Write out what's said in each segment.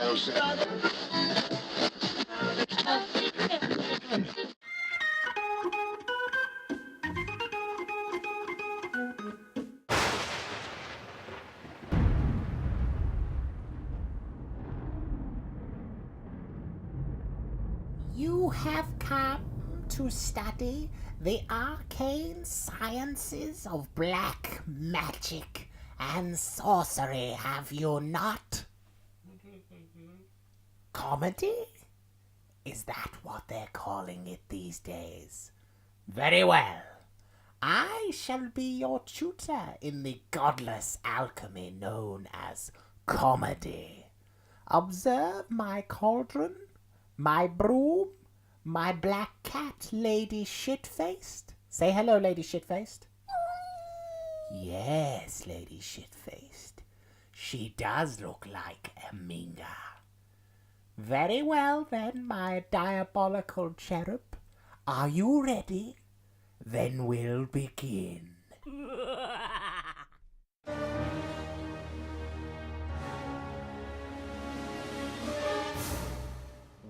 You have come to study the arcane sciences of black magic and sorcery, have you not? Comedy? Is that what they're calling it these days? Very well. I shall be your tutor in the godless alchemy known as comedy. Observe my cauldron, my broom, my black cat, Lady Shitfaced. Say hello, Lady Shitfaced. Yes, Lady Shitfaced. She does look like a Minga. Very well then, my diabolical cherub. Are you ready? Then we'll begin.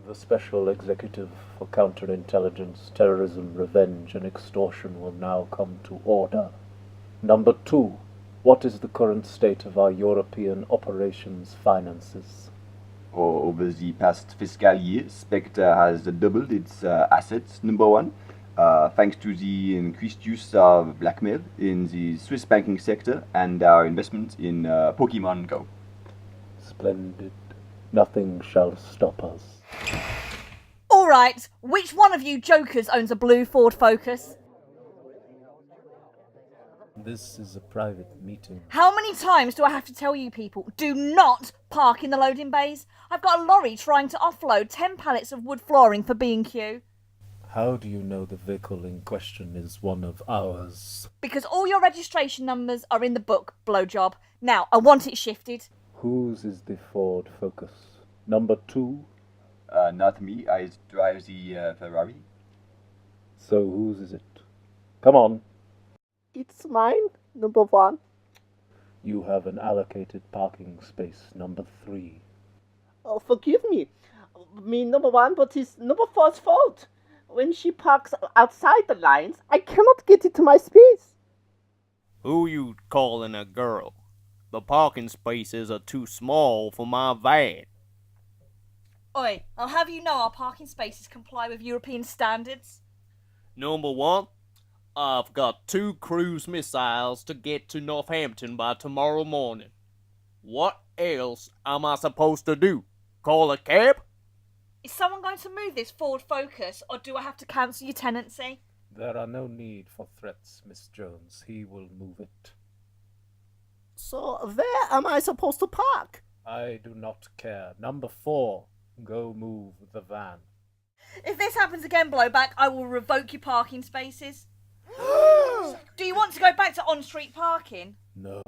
The Special Executive for Counterintelligence, Terrorism, Revenge and Extortion will now come to order. Number 2. What is the current state of our European operations finances? Over the past fiscal year, Spectre has doubled its assets, number 1, thanks to the increased use of blackmail in the Swiss banking sector and our investment in Pokemon Go. Splendid. Nothing shall stop us. Alright, which one of you jokers owns a blue Ford Focus? This is a private meeting. How many times do I have to tell you people, do not park in the loading bays? I've got a lorry trying to offload 10 pallets of wood flooring for B&Q. How do you know the vehicle in question is one of ours? Because all your registration numbers are in the book, blowjob. Now, I want it shifted. Whose is the Ford Focus? Number 2? Not me, I drive the Ferrari. So whose is it? Come on. It's mine, number 1. You have an allocated parking space, number 3. Oh, forgive me. Me, number 1, but it's number 4's fault. When she parks outside the lines, I cannot get into my space. Who you calling a girl? The parking spaces are too small for my van. Oi, I'll have you know our parking spaces comply with European standards. Number 1, I've got 2 cruise missiles to get to Northampton by tomorrow morning. What else am I supposed to do? Call a cab? Is someone going to move this Ford Focus, or do I have to cancel your tenancy? There are no need for threats, Miss Jones. He will move it. So, where am I supposed to park? I do not care. Number 4. Go move the van. If this happens again, Blowback, I will revoke your parking spaces. Do you want to go back to on-street parking? No.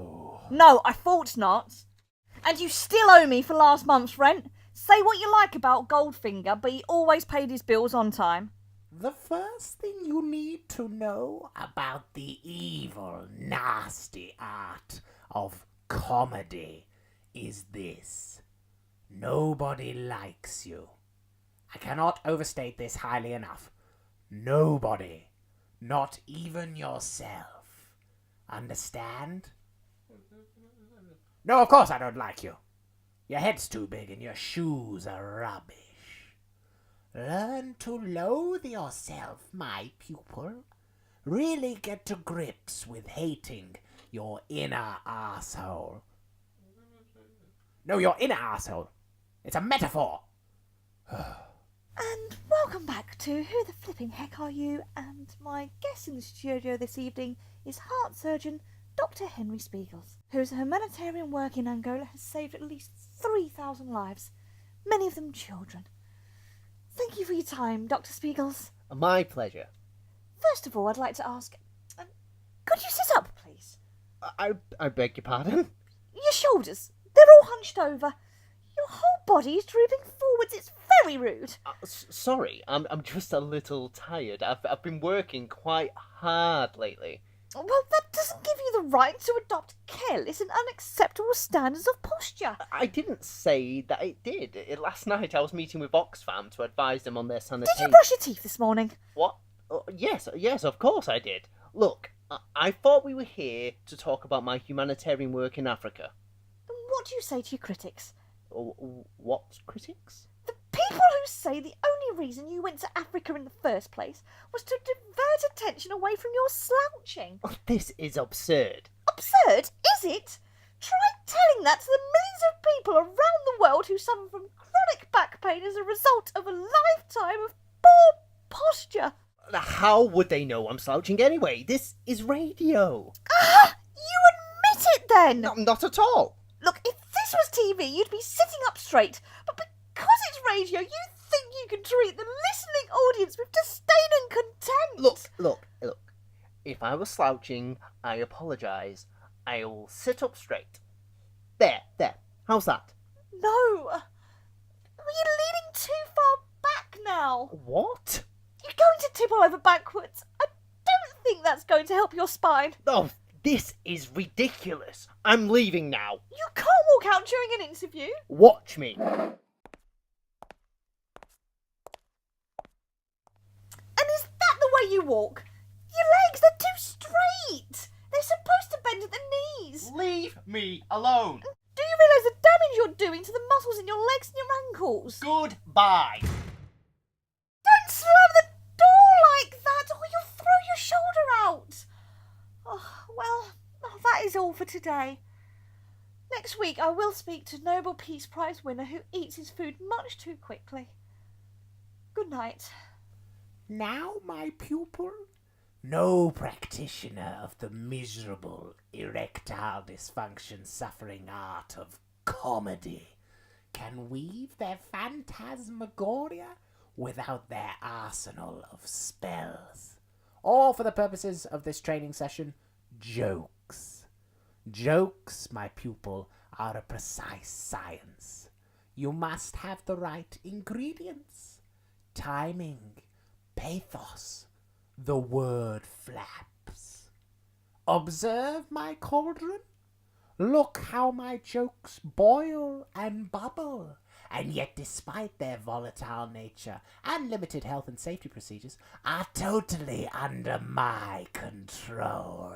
No, I thought not. And you still owe me for last month's rent. Say what you like about Goldfinger, but he always paid his bills on time. The first thing you need to know about the evil, nasty art of comedy is this. Nobody likes you. I cannot overstate this highly enough. Nobody. Not even yourself. Understand? No, of course I don't like you. Your head's too big and your shoes are rubbish. Learn to loathe yourself, my pupil. Really get to grips with hating your inner arsehole. No, your inner arsehole. It's a metaphor. And welcome back to Who the Flipping Heck Are You? And my guest in the studio this evening is heart surgeon Dr. Henry Spiegels, whose humanitarian work in Angola has saved at least 3,000 lives, many of them children. Thank you for your time, Dr. Spiegels. My pleasure. First of all, I'd like to ask, could you sit up, please? I beg your pardon? Your shoulders, they're all hunched over. Your whole body is drooping forwards. It's very rude. Sorry, I'm just a little tired. I've been working quite hard lately. Well, that doesn't give you you the right to adopt careless and unacceptable standards of posture. I didn't say that it did. Last night I was meeting with Oxfam to advise them on their sanitation. Did you brush your teeth this morning? What? Yes, of course I did. Look, I thought we were here to talk about my humanitarian work in Africa. What do you say to your critics? What critics? The people who say the only reason you went to Africa in the first place was to divert attention away from your slouching. This is absurd. Absurd, is it? Try telling that to the millions of people around the world who suffer from chronic back pain as a result of a lifetime of poor posture. How would they know I'm slouching anyway? This is radio. You admit it then! No, not at all. Look, if this was TV, you'd be sitting up straight. But because it's radio, you think you can treat the listening audience with disdain and contempt. Look. If I was slouching, I apologise. I will sit up straight. There. How's that? No. You're leaning too far back now. What? You're going to tip all over backwards. I don't think that's going to help your spine. Oh, this is ridiculous. I'm leaving now. You can't walk out during an interview. Watch me. And is that the way you walk? Your legs are too straight. They're supposed to bend at the knees. Leave me alone. Do you realise the damage you're doing to the muscles in your legs and your ankles? Goodbye. Don't slam the door like that or you'll throw your shoulder out. That is all for today. Next week I will speak to Nobel Peace Prize winner who eats his food much too quickly. Good night. Now, my pupil, no practitioner of the miserable erectile dysfunction suffering art of comedy can weave their phantasmagoria without their arsenal of spells. Or, for the purposes of this training session, jokes. Jokes, my pupil, are a precise science. You must have the right ingredients. Timing, pathos, the word flaps. Observe my cauldron. Look how my jokes boil and bubble. And yet, despite their volatile nature and limited health and safety procedures, are totally under my control.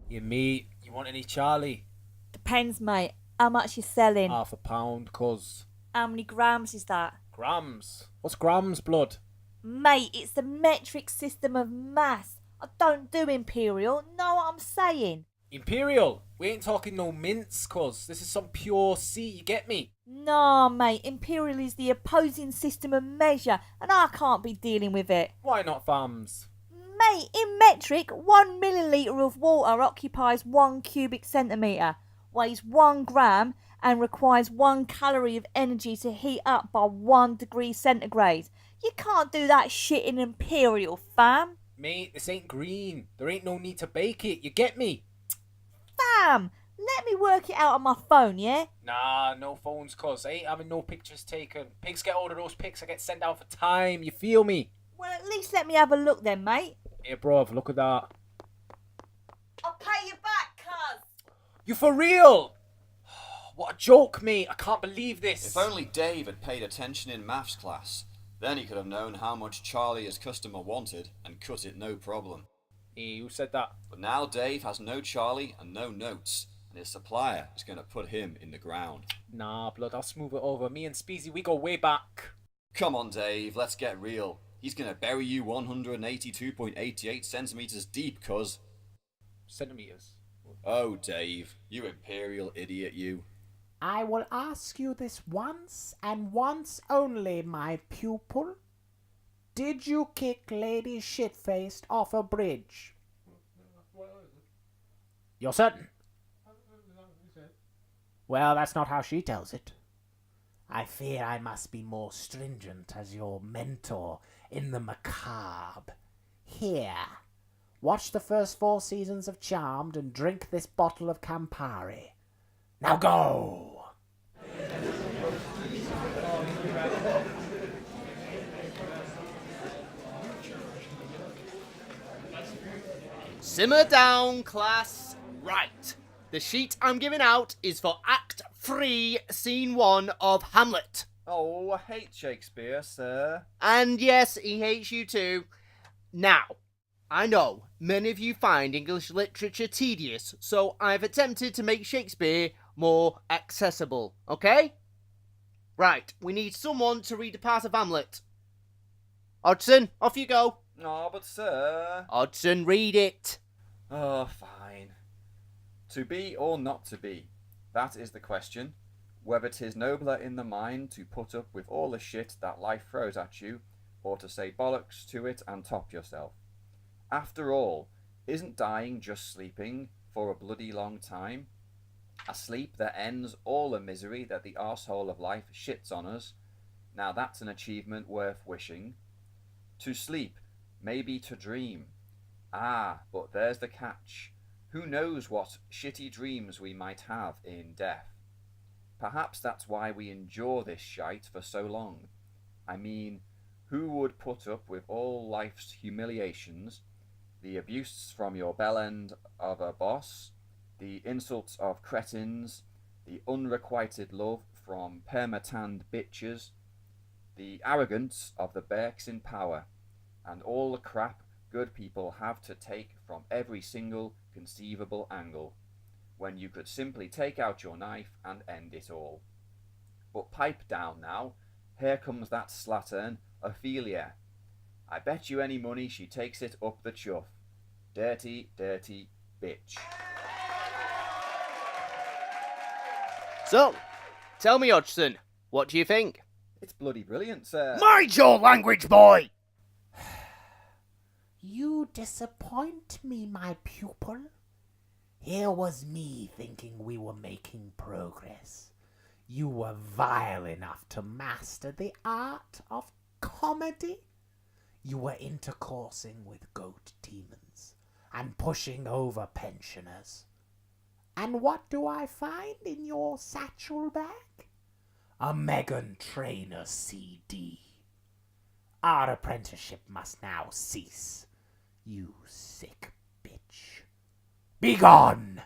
Yeah, mate, you want any Charlie? Depends, mate. How much you selling? £1/pound, cuz. How many grams is that? Grams? What's grams, blood? Mate, it's the metric system of mass. I don't do imperial. Know what I'm saying? Imperial? We ain't talking no mints, cuz. This is some pure C, you get me? Nah, mate. Imperial is the opposing system of measure, and I can't be dealing with it. Why not, fams? Mate, in metric, 1 millilitre of water occupies 1 cubic centimetre, weighs 1 gram, and requires 1 calorie of energy to heat up by 1 degree centigrade. You can't do that shit in imperial, fam. Mate, this ain't green. There ain't no need to bake it, you get me? Fam, let me work it out on my phone, yeah? Nah, no phones, cuz. I ain't having no pictures taken. Pigs get hold of those pics, I get sent out for time, you feel me? Well, at least let me have a look then, mate. Here, bruv, look at that. I'll pay you back, cuz. You for real? What a joke, mate. I can't believe this. If only Dave had paid attention in maths class, then he could have known how much Charlie his customer wanted and cut it no problem. Hey, who said that? But now Dave has no Charlie and no notes, and his supplier is going to put him in the ground. Nah, blood, I'll smooth it over. Me and Speezy, we go way back. Come on, Dave, let's get real. He's going to bury you 182.88 centimetres deep, cuz. Centimetres? Oh, Dave, you imperial idiot, you. I will ask you this once and once only, my pupil. Did you kick Lady Shitfaced off a bridge? You're certain? Well, that's not how she tells it. I fear I must be more stringent as your mentor in the macabre. Here, watch the first 4 seasons of Charmed and drink this bottle of Campari. Now go! Simmer down, class. Right. The sheet I'm giving out is for Act 3, Scene 1 of Hamlet. Oh, I hate Shakespeare, sir. And yes, he hates you too. Now, I know many of you find English literature tedious, so I've attempted to make Shakespeare more accessible, okay? Right, we need someone to read the part of Hamlet. Hodgson, off you go. Oh, but sir... Hodgson, read it. Oh, fine. To be or not to be? That is the question. Whether 'tis nobler in the mind to put up with all the shit that life throws at you, or to say bollocks to it and top yourself. After all, isn't dying just sleeping for a bloody long time? A sleep that ends all the misery that the arsehole of life shits on us. Now that's an achievement worth wishing. To sleep, maybe to dream. Ah, but there's the catch. Who knows what shitty dreams we might have in death? Perhaps that's why we endure this shite for so long. I mean, who would put up with all life's humiliations, the abuse from your bell end of a boss, the insults of cretins, the unrequited love from permatanned bitches, the arrogance of the Berks in power, and all the crap good people have to take from every single conceivable angle, when you could simply take out your knife and end it all. But pipe down now, here comes that slattern, Ophelia. I bet you any money she takes it up the chuff. Dirty, dirty bitch. So, tell me, Hodgson, what do you think? It's bloody brilliant, sir. Mind your language, boy! You disappoint me, my pupil. Here was me thinking we were making progress. You were vile enough to master the art of comedy. You were intercoursing with goat demons and pushing over pensioners. And what do I find in your satchel bag? A Meghan Trainor CD. Our apprenticeship must now cease. You sick bitch. Begone!